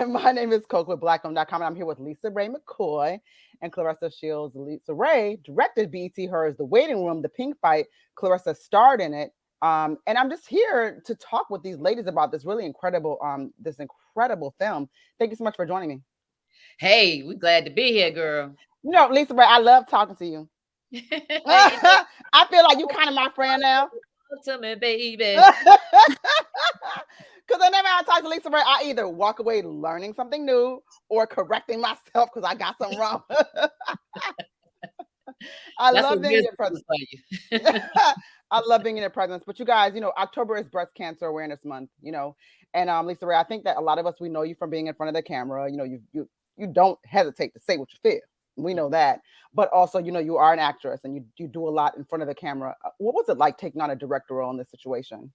My name is Koku with blackfilm.com, and I'm here with LisaRaye McCoy and Claressa Shields. LisaRaye directed BET Hers, The Waiting Room, The Pink Fight. Claressa starred in it. And I'm just here to talk with these ladies about this really incredible, film. Thank you so much for joining me. Hey, we glad to be here, girl. LisaRaye, I love talking to you. Hey, I feel like you kind of my friend now. to me, baby. Because whenever I talk to LisaRaye, I either walk away learning something new or correcting myself because I got something wrong. I That's love what being in we're your presence. for you. I love being in your presence. But you guys, October is Breast Cancer Awareness Month, and LisaRaye, I think that a lot of us, we know you from being in front of the camera. You don't hesitate to say what you feel. We know that. But also, you are an actress and you do a lot in front of the camera. What was it like taking on a director role in this situation?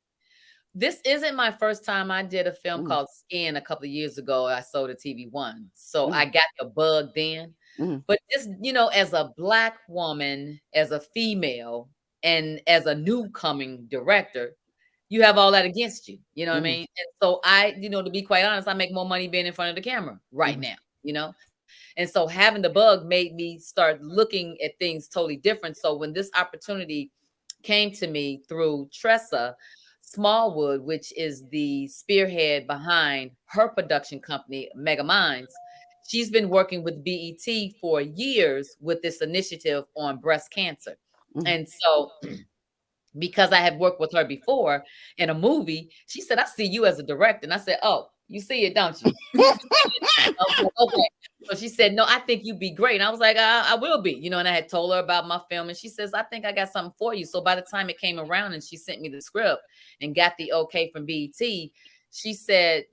This isn't my first time. I did a film called Skin a couple of years ago. I sold to TV1. So I got the bug then. But just, as a Black woman, as a female, and as a new coming director, you have all that against you. You know what I mean? And so to be quite honest, I make more money being in front of the camera right now. And so having the bug made me start looking at things totally different. So when this opportunity came to me through Tressa, Smallwood, which is the spearhead behind her production company, MegaMinds, she's been working with BET for years with this initiative on breast cancer. And so because I had worked with her before in a movie, she said, I see you as a director. And I said, oh, you see it, don't you? Okay. So she said, no, I think you'd be great. And I was like, I will be, and I had told her about my film. And she says, I think I got something for you. So by the time it came around and she sent me the script and got the okay from BET, she said,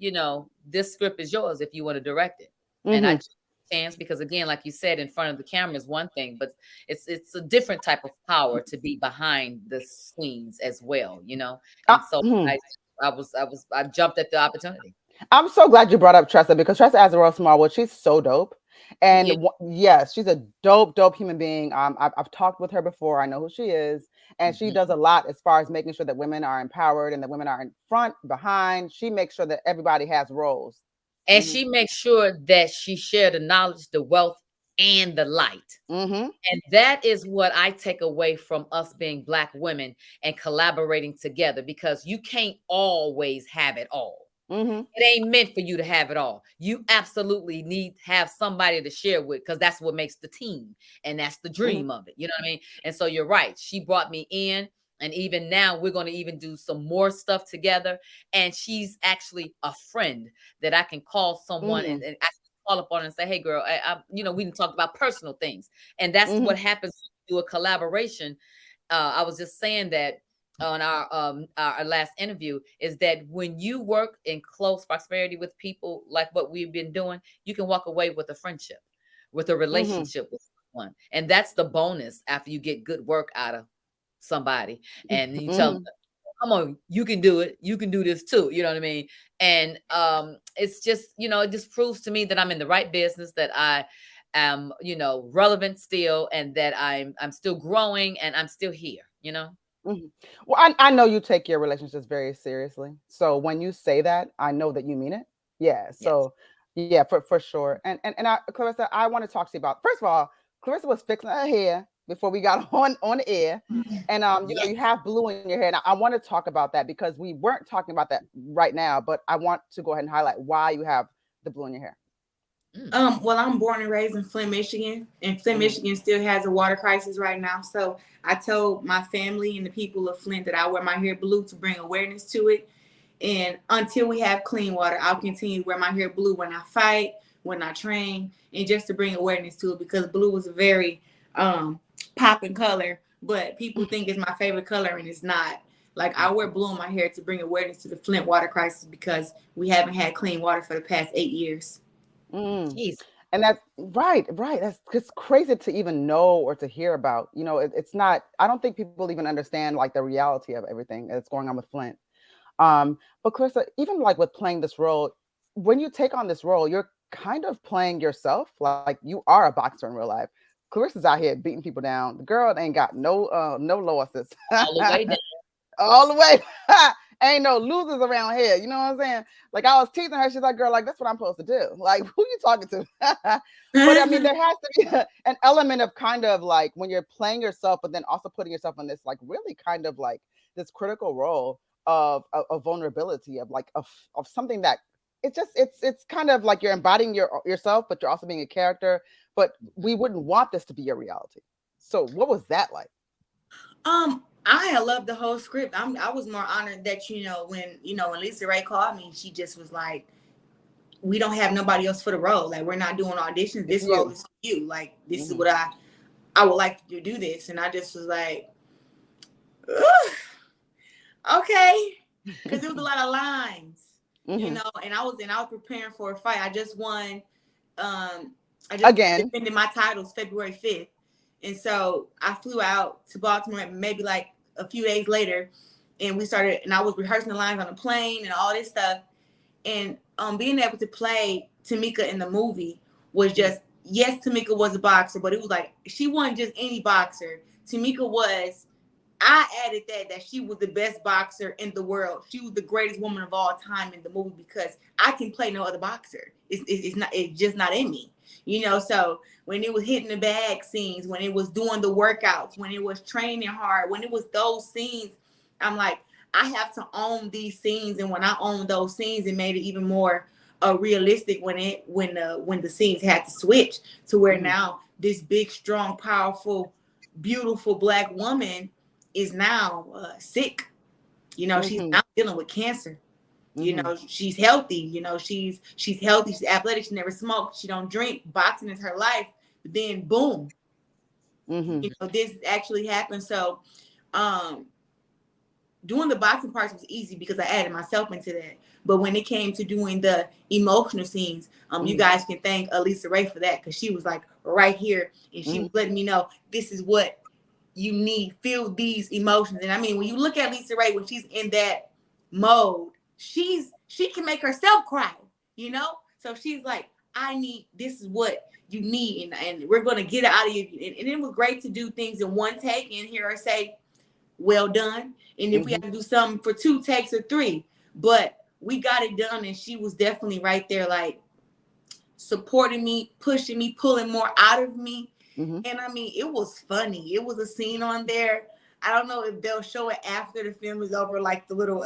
this script is yours if you want to direct it. And I chance because again, like you said, in front of the camera is one thing, but it's a different type of power to be behind the scenes as well, And so I jumped at the opportunity. I'm so glad you brought up Tressa because Tressa Azarel Smallwood, she's so dope. And yes, she's a dope human being. I've talked with her before. I know who she is. And she does a lot as far as making sure that women are empowered and that women are in front, behind. She makes sure that everybody has roles. And she makes sure that she shared the knowledge, the wealth, and the light. And that is what I take away from us being Black women and collaborating together, because you can't always have it all. It ain't meant for you to have it all. You absolutely need to have somebody to share with, because that's what makes the team. And that's the dream of it. You know what I mean? And so you're right. She brought me in. And even now, we're going to even do some more stuff together. And she's actually a friend that I can call someone and actually call upon and say, hey, girl, we didn't talk about personal things. And that's what happens when you do a collaboration. I was just saying that on our last interview, is that when you work in close proximity with people like what we've been doing, you can walk away with a friendship, with a relationship with someone. And that's the bonus after you get good work out of somebody and you tell them, come on, you can do it, you can do this too, you know what I mean? And it's just, it just proves to me that I'm in the right business, that I am, relevant still, and that I'm still growing and I'm still here. Well, I know you take your relationships very seriously. So when you say that, I know that you mean it. Yeah. So yeah, for sure. And Claressa, I want to talk to you about, first of all, Claressa was fixing her hair before we got on the air. And you have blue in your hair. And I want to talk about that because we weren't talking about that right now, but I want to go ahead and highlight why you have the blue in your hair. Well, I'm born and raised in Flint, Michigan, and Flint, Michigan still has a water crisis right now. So I told my family and the people of Flint that I wear my hair blue to bring awareness to it. And until we have clean water, I'll continue to wear my hair blue when I fight, when I train, and just to bring awareness to it, because blue is a very popping color, but people think it's my favorite color and it's not. Like, I wear blue in my hair to bring awareness to the Flint water crisis because we haven't had clean water for the past 8 years. And that's right. That's just crazy to even know or to hear about. It's not, I don't think people even understand like the reality of everything that's going on with Flint. But Claressa, even like with playing this role, when you take on this role, you're kind of playing yourself. Like you are a boxer in real life. Claressa's out here beating people down. The girl ain't got no losses. All the way down. All the way. Ain't no losers around here. You know what I'm saying? Like I was teasing her. She's like, girl, like that's what I'm supposed to do. Like, who you talking to? But I mean, there has to be an element of kind of like when you're playing yourself, but then also putting yourself in this like really kind of like this critical role of vulnerability, of like of something that it's kind of like you're embodying yourself, but you're also being a character. But we wouldn't want this to be your reality. So what was that like? I loved the whole script. I was more honored that when LisaRaye called me, she just was like, we don't have nobody else for the role. Like, we're not doing auditions. This role is for you. Like, this is what I would like to do this. And I just was like, okay, because there was a lot of lines, and I was preparing for a fight. I just won. I just defended my titles February 5th, and so I flew out to Baltimore maybe like a few days later, and I was rehearsing the lines on the plane and all this stuff, and being able to play Tamika in the movie was just, yes, Tamika was a boxer, but it was like she wasn't just any boxer. Tamika was. I added that she was the best boxer in the world. She was the greatest woman of all time in the movie because I can play no other boxer. It's just not in me, So when it was hitting the bag scenes, when it was doing the workouts, when it was training hard, when it was those scenes, I'm like, I have to own these scenes. And when I owned those scenes, it made it even more realistic when the scenes had to switch to where now this big, strong, powerful, beautiful Black woman is now sick. She's now dealing with cancer. She's healthy. She's healthy. She's athletic. She never smoked. She don't drink. Boxing is her life. But then boom, this actually happened. So, doing the boxing parts was easy because I added myself into that. But when it came to doing the emotional scenes, you guys can thank LisaRaye for that, because she was like right here and she was letting me know this is what you need, feel these emotions. And I mean, when you look at LisaRaye, when she's in that mode, she can make herself cry, So she's like, this is what you need, and we're going to get it out of you. And it was great to do things in one take and hear her say, well done. And if we have to do something for 2 takes or 3, but we got it done. And she was definitely right there, like supporting me, pushing me, pulling more out of me. And I mean, it was funny. It was a scene on there. I don't know if they'll show it after the film is over, like the little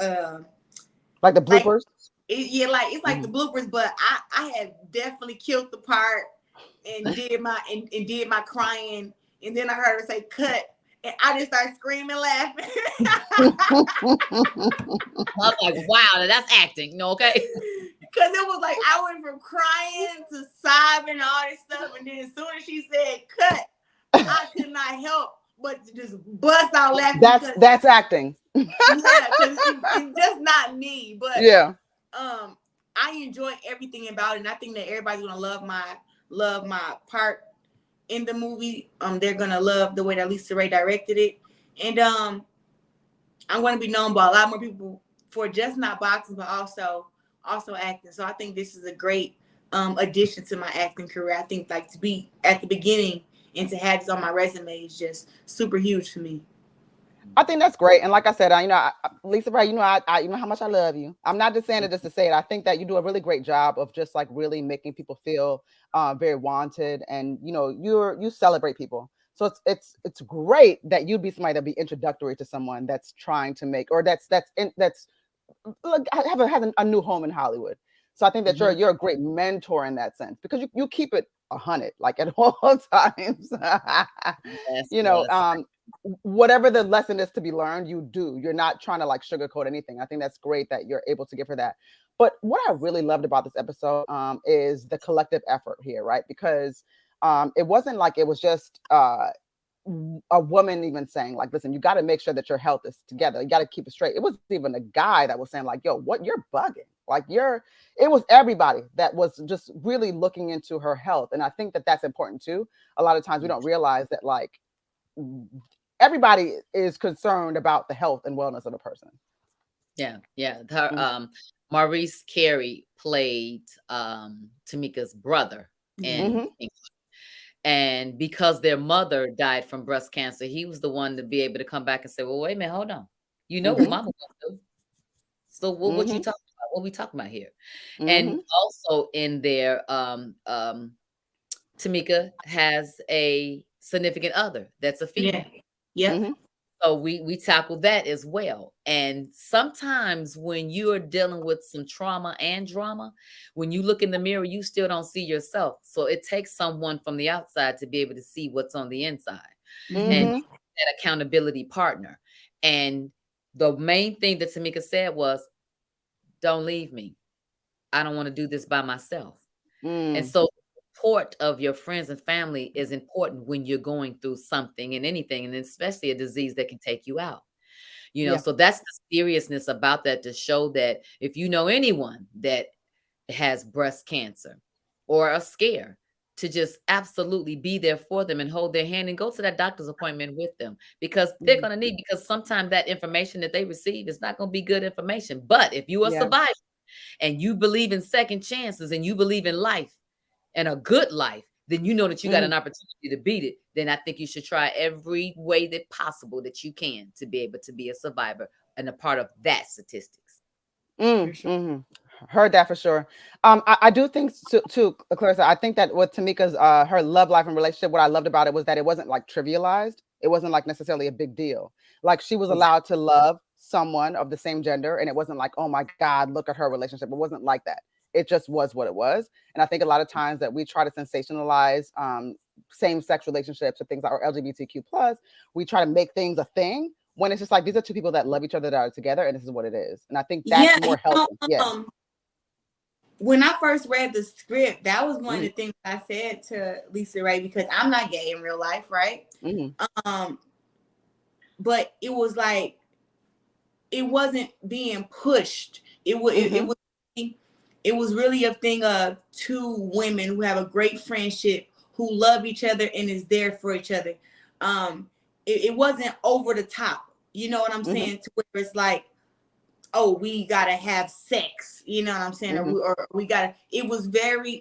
like the bloopers. It's like the bloopers, but I had definitely killed the part and did my crying, and then I heard her say cut, and I just started screaming, laughing. I was like, wow, that's acting, okay? Because it was like I went from crying to sobbing and all this stuff, and then as soon as she said cut, I could not help but to just bust out laughing. That's acting. Yeah, because it's just not me. But I enjoy everything about it, and I think that everybody's gonna love my part in the movie. They're gonna love the way that LisaRaye directed it, and I'm gonna be known by a lot more people for just not boxing, but also acting. So I think this is a great addition to my acting career. I think like to be at the beginning and to have this on my resume is just super huge for me. I think that's great. And like I said, LisaRaye, I how much I love you. I'm not just saying it just to say it. I think that you do a really great job of just like really making people feel very wanted, and you celebrate people. So it's great that you'd be somebody that'd be introductory to someone that's trying to make, or that's has a new home in Hollywood. So I think that you're a great mentor in that sense, because you keep it 100, like at all times. Whatever the lesson is to be learned, you do. You're not trying to like sugarcoat anything. I think that's great that you're able to give her that. But what I really loved about this episode is the collective effort here, right? Because it wasn't like it was just a woman even saying like, listen, you got to make sure that your health is together. You got to keep it straight. It was even a guy that was saying like, yo, what, you're bugging. Like it was everybody that was just really looking into her health. And I think that that's important too. A lot of times we don't realize that like everybody is concerned about the health and wellness of a person. Yeah. Maurice Carey played Tamika's brother in and because their mother died from breast cancer, he was the one to be able to come back and say, well, wait a minute, hold on. You know what mama wants to do. So what you Mm-hmm. talking about? What we talking about here? Mm-hmm. And also in there, Tamika has a significant other that's a Yeah. female. Yep. Mm-hmm. So we tackle that as well. And sometimes when you are dealing with some trauma and drama, when you look in the mirror, you still don't see yourself. So it takes someone from the outside to be able to see what's on the inside, and Mm-hmm. Mm-hmm. that accountability partner. And the main thing that Tamika said was, "Don't leave me. I don't want to do this by myself." And Mm. so support of your friends and family is important when you're going through something and anything, and especially a disease that can take you out. Yeah. So that's the seriousness about that, to show that if you know anyone that has breast cancer or a scare, to just absolutely be there for them and hold their hand and go to that doctor's appointment with them, because they're Mm-hmm. going to need, because sometimes that information that they receive is not going to be good information. But if you are a Yeah. survivor and you believe in second chances and you believe in life and a good life, then you know that you got Mm. an opportunity to beat it. Then I think you should try every way that possible that you can to be able to be a survivor and a part of that statistics. For Mm. sure. Mm-hmm. Heard that for sure. I do think too, Clarissa. I think that with Tamika's her love life and relationship, what I loved about it was that it wasn't like trivialized. It wasn't like necessarily a big deal. Like she was allowed to love someone of the same gender, and it wasn't like, oh my God, look at her relationship. It wasn't like that. It just was what it was. And I think a lot of times that we try to sensationalize same-sex relationships or things like, or LGBTQ plus, we try to make things a thing when it's just like these are two people that love each other that are together, and this is what it is. And I think that's Yeah, more healthy. Yeah. when I first read the script, that was one of Mm-hmm. the things I said to LisaRaye, because I'm not gay in real life, right? Mm-hmm. Um, but it was like it wasn't being pushed. Mm-hmm. It was really a thing of two women who have a great friendship, who love each other and is there for each other. It wasn't over the top. You know what I'm Mm-hmm. saying? To where it's like, oh, we gotta have sex, you know what I'm saying? Mm-hmm. Or we gotta, it was very,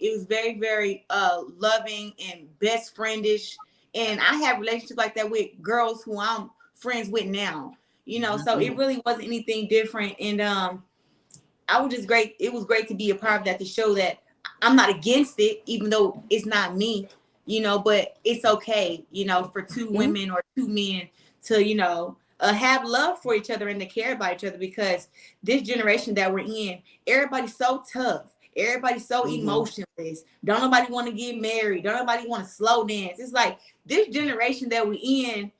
very loving and best friendish. And I have relationships like that with girls who I'm friends with now, so Mm-hmm. it really wasn't anything different. And I was just great. It was great to be a part of that, to show that I'm not against it, even though it's not me, but it's okay, for two Mm-hmm. women or two men to, have love for each other and to care about each other, because this generation that we're in, everybody's so tough. Everybody's so Mm-hmm. emotionless. Don't nobody want to get married. Don't nobody want to slow dance. It's like this generation that we're in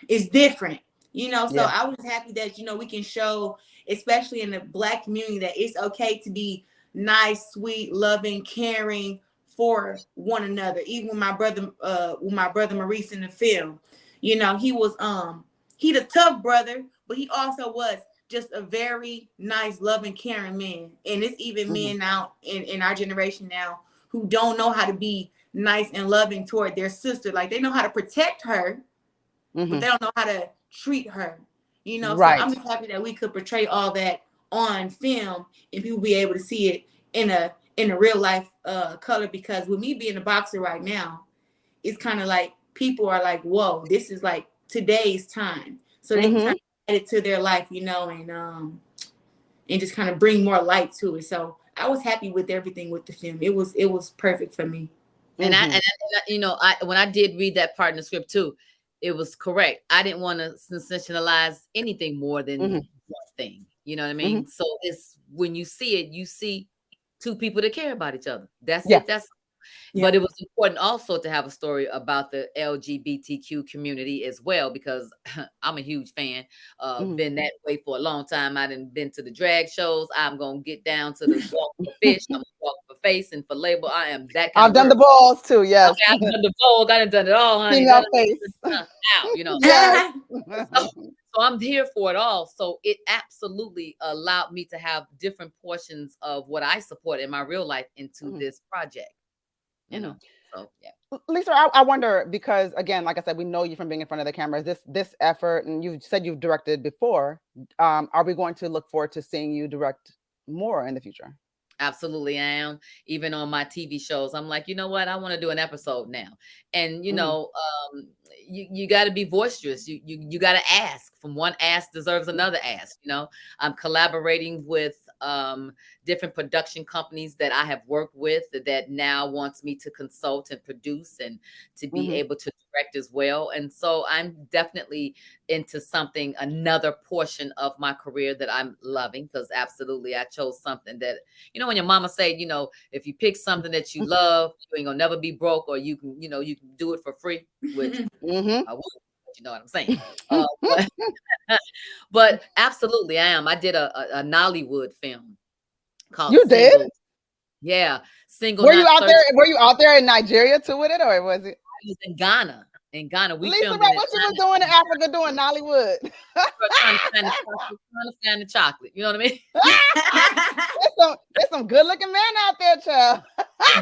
is different, so Yeah. I was happy that we can show, especially in the Black community, that it's okay to be nice, sweet, loving, caring for one another. Even with my brother Maurice in the film, he was he the tough brother, but he also was just a very nice, loving, caring man. And it's even Mm-hmm. men now in our generation now who don't know how to be nice and loving toward their sister. Like, they know how to protect her, but Mm-hmm. they don't know how to treat her. So I'm Right. just happy that we could portray all that on film and people be able to see it in a real life color. Because with me being a boxer right now, it's kind of like people are like, whoa, this is like today's time. So they can Mm-hmm. kind of add it to their life, and just kind of bring more light to it. So I was happy with everything with the film. It was perfect for me. And I, Mm-hmm. and I when I did read that part in the script too, it was correct. I didn't want to sensationalize anything more than Mm-hmm. one thing. You know what I Mm-hmm. mean? So it's, when you see it, you see two people that care about each other. That's Yeah. it. That's Yeah. But it was important also to have a story about the LGBTQ community as well, because I'm a huge fan. Mm-hmm. Been that way for a long time. I done been to the drag shows. I'm gonna get down to the walk for fish. I'm gonna walk for face and for label. I am that kind I've of done girl. the balls too. Yes. Okay, I've done the Vogue. I done done it all, honey. Female Done face. it out. Yes. So, so I'm here for it all. So it absolutely allowed me to have different portions of what I support in my real life into Mm-hmm. this project. You Mm-hmm. know. So yeah. Lisa, I wonder, because again, like I said, we know you from being in front of the cameras. This effort, and you said you've directed before. Are we going to look forward to seeing you direct more in the future? Absolutely, I am. Even on my TV shows, I'm like, you know what? I want to do an episode now, and you got to be boisterous. You got to ask. From one ask deserves another ask. I'm collaborating with different production companies that I have worked with that now wants me to consult and produce and to be able to direct as well. And so I'm definitely into something, another portion of my career that I'm loving, because absolutely I chose something that, when your mama say, if you pick something that you love, you ain't gonna never be broke, or you can do it for free, which I would, but you know what I'm saying. But, but absolutely I am. I did a Nollywood film called You did? Single. Yeah, Single. Were you out there? Were you out there in Nigeria too with it, or was it? I was in Ghana. In Ghana, we LisaRaye, filmed what you was doing in Africa doing Nollywood? trying to find the chocolate. You know what I mean? There's some good looking men out there, child.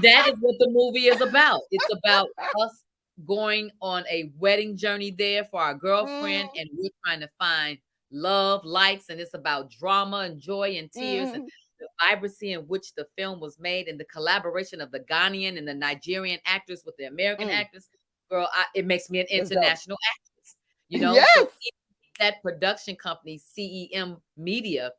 That is what the movie is about. It's about us going on a wedding journey there for our girlfriend, and we're trying to find love, likes, and it's about drama and joy and tears and the vibrancy in which the film was made, and the collaboration of the Ghanaian and the Nigerian actors with the American actors. Girl, it makes me an international actress. Yes. So that production company, CEM Media,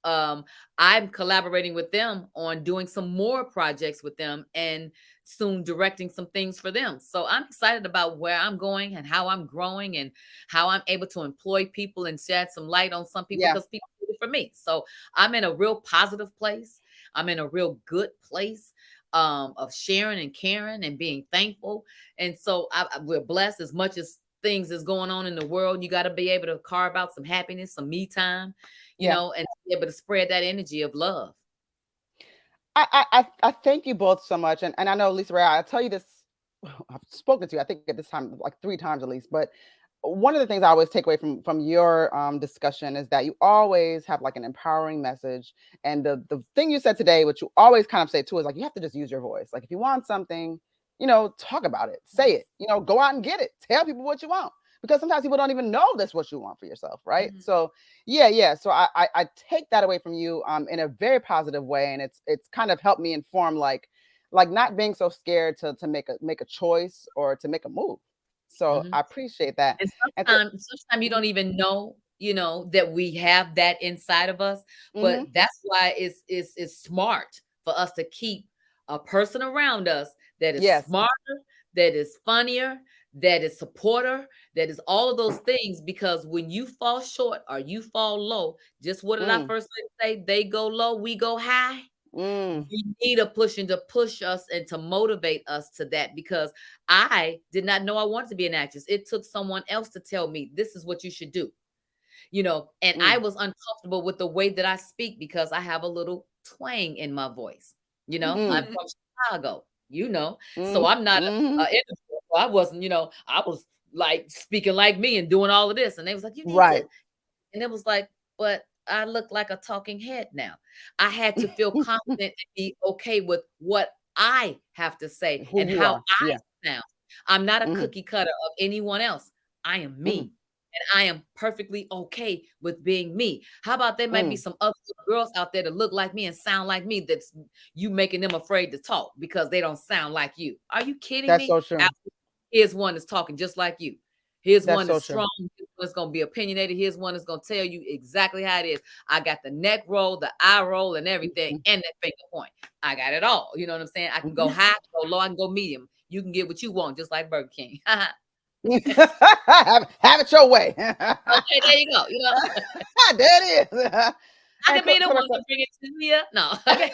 I'm collaborating with them on doing some more projects with them, and soon directing some things for them. So I'm excited about where I'm going and how I'm growing and how I'm able to employ people and shed some light on some people, because people do it for me. So I'm in a real positive place. I'm in a real good place of sharing and caring and being thankful. And so we're blessed. As much as things is going on in the world, you got to be able to carve out some happiness, some me time, and be able to spread that energy of love. I thank you both so much. And I know, LisaRaye, I tell you this, I've spoken to you, I think at this time, like 3 times at least, but one of the things I always take away from your discussion is that you always have like an empowering message. And the thing you said today, which you always kind of say too, is like, you have to just use your voice. Like if you want something, talk about it, say it, go out and get it, tell people what you want, because sometimes people don't even know that's what you want for yourself. Right. So yeah. So I take that away from you in a very positive way. And it's kind of helped me inform like not being so scared to make a choice or to make a move. So I appreciate that. And sometimes you don't even know, that we have that inside of us. But that's why it's smart for us to keep a person around us that is smarter, that is funnier, that is supporter, that is all of those things. Because when you fall short or you fall low, just what did I first say? They go low, we go high. We need a pushing to push us and to motivate us to that, because I did not know I wanted to be an actress. It took someone else to tell me this is what you should do, and I was uncomfortable with the way that I speak because I have a little twang in my voice. I'm from Chicago, so I'm not I wasn't, I was like speaking like me and doing all of this. And they was like, you need to, and it was like, but I look like a talking head now. I had to feel confident and be okay with what I have to say and how I sound. I'm not a cookie cutter of anyone else. I am me. And I am perfectly okay with being me. How about there might be some other girls out there that look like me and sound like me, that's you making them afraid to talk because they don't sound like you. Are you kidding me? That's so true. Here's one that's talking just like you. Here's That's one that's so strong. Here's one that's going to be opinionated. Here's one that's going to tell you exactly how it is. I got the neck roll, the eye roll, and everything, and that finger point. I got it all. You know what I'm saying? I can go high, go low, I can go medium. You can get what you want, just like Burger King. have it your way. Okay, there you go. There it is. I can be the one to bring it to you. No. Okay.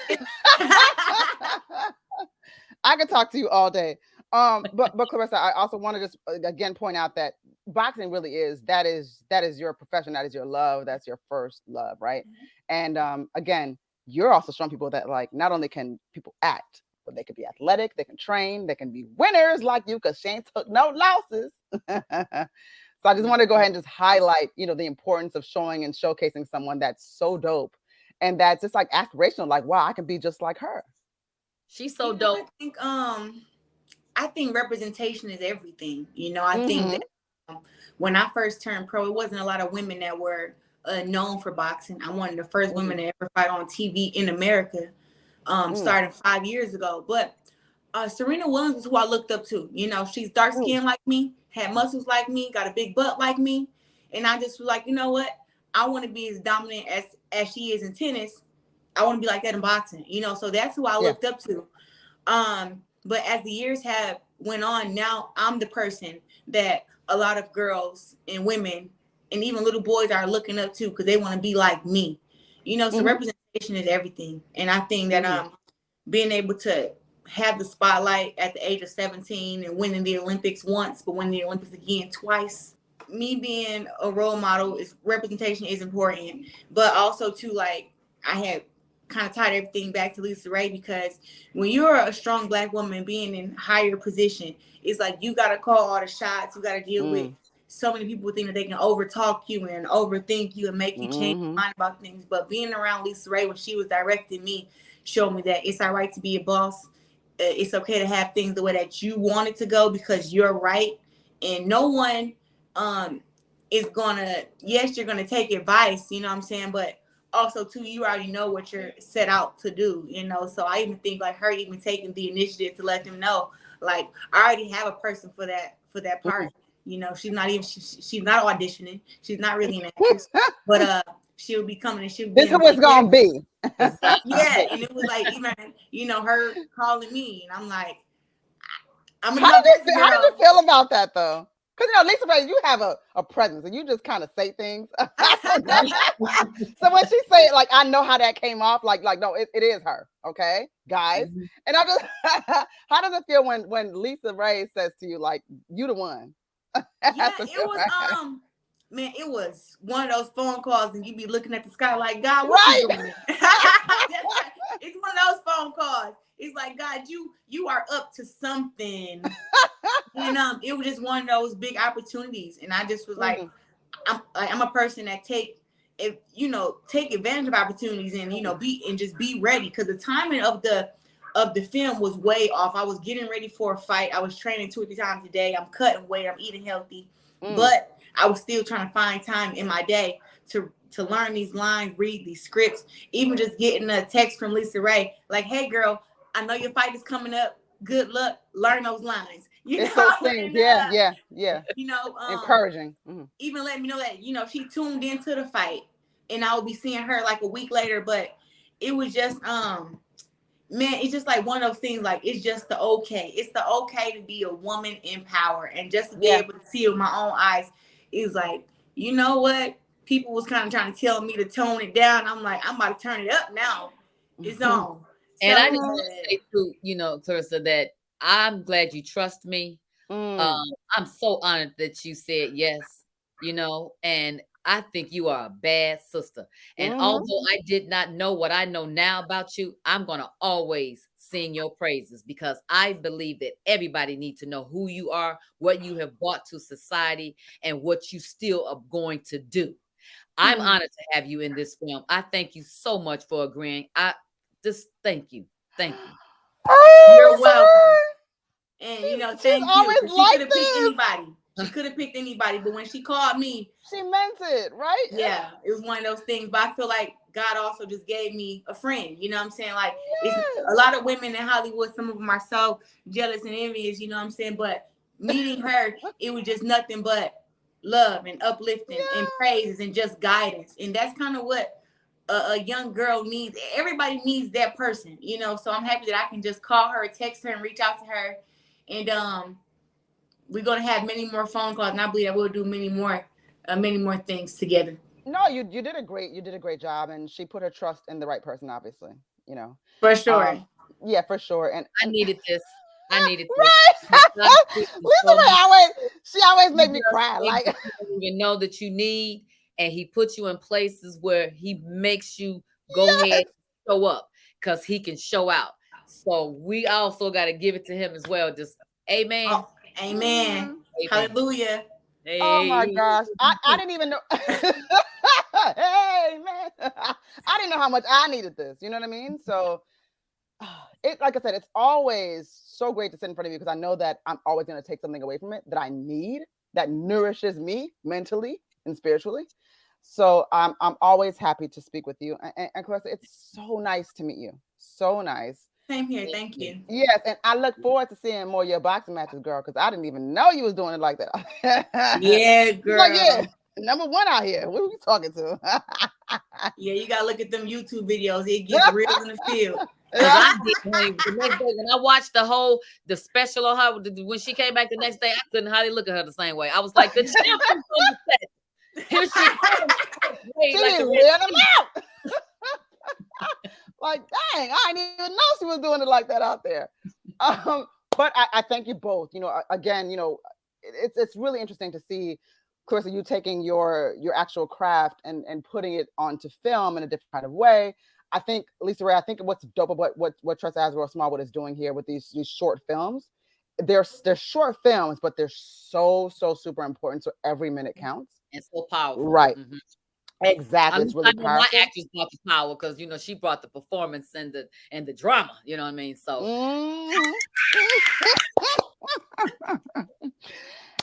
I could talk to you all day. But Claressa, I also want to just again point out that boxing really is that is your profession, that is your love, that's your first love, right? And again, you're also showing people that like not only can people act, but they can be athletic, they can train, they can be winners like you, because Shane took no losses. So I just want to go ahead and just highlight, the importance of showing and showcasing someone that's so dope and that's just like aspirational, like wow, I can be just like her. She's so dope. I think representation is everything. I think that when I first turned pro, it wasn't a lot of women that were known for boxing. I'm one of the first women to ever fight on TV in America. starting 5 years ago. But Serena Williams is who I looked up to. You know, she's dark skinned like me, had muscles like me, got a big butt like me. And I just was like, you know what? I want to be as dominant as she is in tennis. I want to be like that in boxing, you know. So that's who I looked up to. But as the years have went on, now I'm the person that a lot of girls and women and even little boys are looking up to because they want to be like me, you know. So representation is everything, and I think that being able to have the spotlight at the age of 17 and winning the Olympics once, but winning the Olympics again twice. Me being a role model is representation is important, but also too, like, I had kind of tied everything back to LisaRaye, because when you're a strong Black woman being in higher position, it's like you got to call all the shots. You got to deal with so many people think that they can overtalk you and overthink you and make you change your mind about things. But being around LisaRaye when she was directing me showed me that it's all right to be a boss. It's okay to have things the way that you want it to go because you're right. And no one is gonna, yes, you're gonna take advice, you know what I'm saying? But also too, you already know what you're set out to do, you know? So I even think like her even taking the initiative to let them know, like, I already have a person for that part. You know, she's not even, she's not auditioning. She's not really an actress, but she'll be coming and she'll be. This is what's gonna be. Yeah, and it was like, even, you know, her calling me, and I'm like, I'm gonna how did you feel about that though? Because, you know, LisaRaye, you have a presence and you just kind of say things. So when she say it, like, I know how that came off. Like no, it is her. Okay, guys. And I'm just, how does it feel when LisaRaye says to you, like, you the one? Yeah, it was, man, it was one of those phone calls and you be looking at the sky like, God, what you doing? It's one of those phone calls. It's like, God, you are up to something. And it was just one of those big opportunities. And I just was like, I'm a person that take advantage of opportunities and, you know, just be ready. Because the timing of the film was way off. I was getting ready for a fight. I was training 2 or 3 times a day. I'm cutting weight. I'm eating healthy. But I was still trying to find time in my day to learn these lines, read these scripts, even just getting a text from LisaRaye like, hey, girl, I know your fight is coming up. Good luck. Learn those lines. You know? Those things. Yeah. You know, encouraging. Even let me know that, you know, she tuned into the fight and I will be seeing her like a week later. But it was just, man, it's just like one of those things, like, it's just the okay. It's the okay to be a woman in power. And just to be able to see it with my own eyes is like, you know what? People was kind of trying to tell me to tone it down. I'm like, I'm about to turn it up now. It's on. And I just want to say too, you know, Claressa, that I'm glad you trust me. I'm so honored that you said yes, you know, and I think you are a bad sister. And although I did not know what I know now about you, I'm going to always sing your praises because I believe that everybody needs to know who you are, what you have brought to society, and what you still are going to do. I'm honored to have you in this film. I thank you so much for agreeing. I just thank you. Thank you. You're welcome. And, you know, thank you. She could have picked anybody. She could have picked anybody. But when she called me, she meant it, right? Yeah, it was one of those things. But I feel like God also just gave me a friend. You know what I'm saying? Like, it's a lot of women in Hollywood, some of them are so jealous and envious, you know what I'm saying? But meeting her, it was just nothing but love and uplifting and praises and just guidance. And that's kind of what a young girl needs. Everybody needs that person, you know? So I'm happy that I can just call her, text her, and reach out to her. And we're going to have many more phone calls. And I believe that we'll do many more things together. No, you did a great job, and she put her trust in the right person, obviously, you know. For sure. Yeah, for sure. And I needed this. Right. She always make me cry. Like, you don't even know that you need, and he puts you in places where he makes you go ahead and show up because he can show out. So we also got to give it to him as well. Just amen. Oh, amen. Hallelujah. Hey. Oh my gosh. I didn't even know. Hey, man. I didn't know how much I needed this. You know what I mean? So, like I said, it's always so great to sit in front of you because I know that I'm always going to take something away from it that I need, that nourishes me mentally and spiritually. So I'm always happy to speak with you. And Claressa, it's so nice to meet you. So nice. Same here. Thank you. Yes, and I look forward to seeing more of your boxing matches, girl, because I didn't even know you was doing it like that. Yeah, girl. Like, yeah, #1 out here. What are we talking to? Yeah, you gotta look at them YouTube videos. It gets real in the field. I did the next day when I watched the special on her when she came back the next day, I couldn't hardly look at her the same way. I was like, the champ is on the set. Here she comes. Like wear them out. Like, dang, I didn't even know she was doing it like that out there. But I thank you both. You know, again, you know, it's really interesting to see, Claressa, you taking your actual craft and putting it onto film in a different kind of way. I think, LisaRaye, I think what's dope about what Tressa, Azarel, Smallwood is doing here with these short films, they're short films, but they're so super important. So every minute counts. And so powerful. Right. Exactly. It's really powerful. My actress brought the power because, you know, she brought the performance and the drama. You know what I mean? So.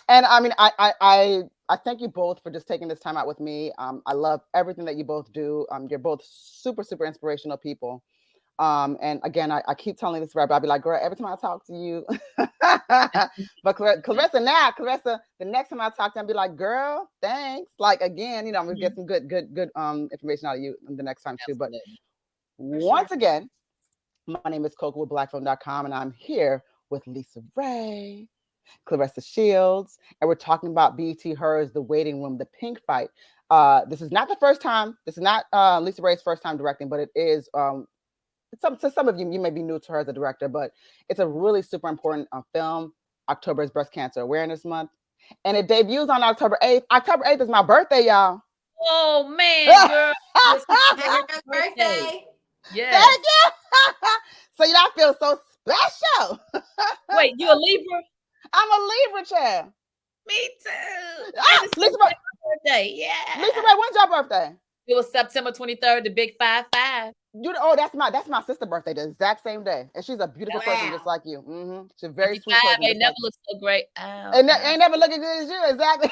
And I mean, I thank you both for just taking this time out with me. I love everything that you both do. You're both super inspirational people. And again, I keep telling this rap, I'll be like, girl, every time I talk to you, but Claressa, the next time I talk to you, I'll be like, girl, thanks. Like, again, you know, I'm gonna get some good information out of you the next time too. But once again, my name is Koku with blackfilm.com, and I'm here with LisaRaye, Claressa Shields, and we're talking about BET Hers, The Waiting Room, the pink fight. This is not the first time. This is not LisaRaye's first time directing, but it is. To some of you, you may be new to her as a director, but it's a really super important film. October is Breast Cancer Awareness Month, and it debuts on October 8th. October 8th is my birthday, y'all. Oh man, girl! Happy birthday! Yeah. Thank you. So y'all feel so special. Wait, you a Libra? I'm a Libra, child. Me too. LisaRaye, birthday. Yeah. LisaRaye, when's your birthday? It was September 23rd, the big 5-5. That's my sister's birthday, the exact same day, and she's a beautiful person just like you. She's a very sweet person. They never look so great. And ain't never looking good as you, exactly.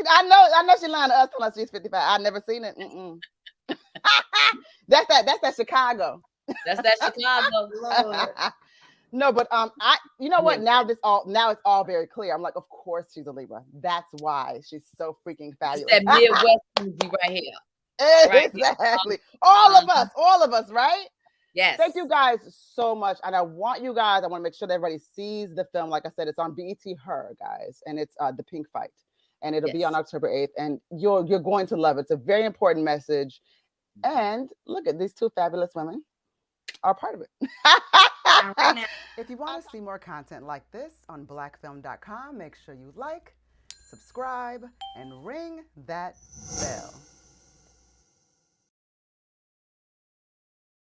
I know she lying to us telling us she's 55. I've never seen it. That's that Chicago. That's that Chicago. No, but you know what? Now it's all very clear. I'm like, of course she's a Libra. That's why she's so freaking fabulous. It's that Midwest energy right here. Exactly. All of us, right? Yes. Thank you guys so much. And I want to make sure that everybody sees the film. Like I said, it's on BET Her, guys. And it's The Pink Fight. And it'll be on October 8th. And you're going to love it. It's a very important message. And look at these two fabulous women are part of it. If you want to see more content like this on blackfilm.com, make sure you like, subscribe, and ring that bell.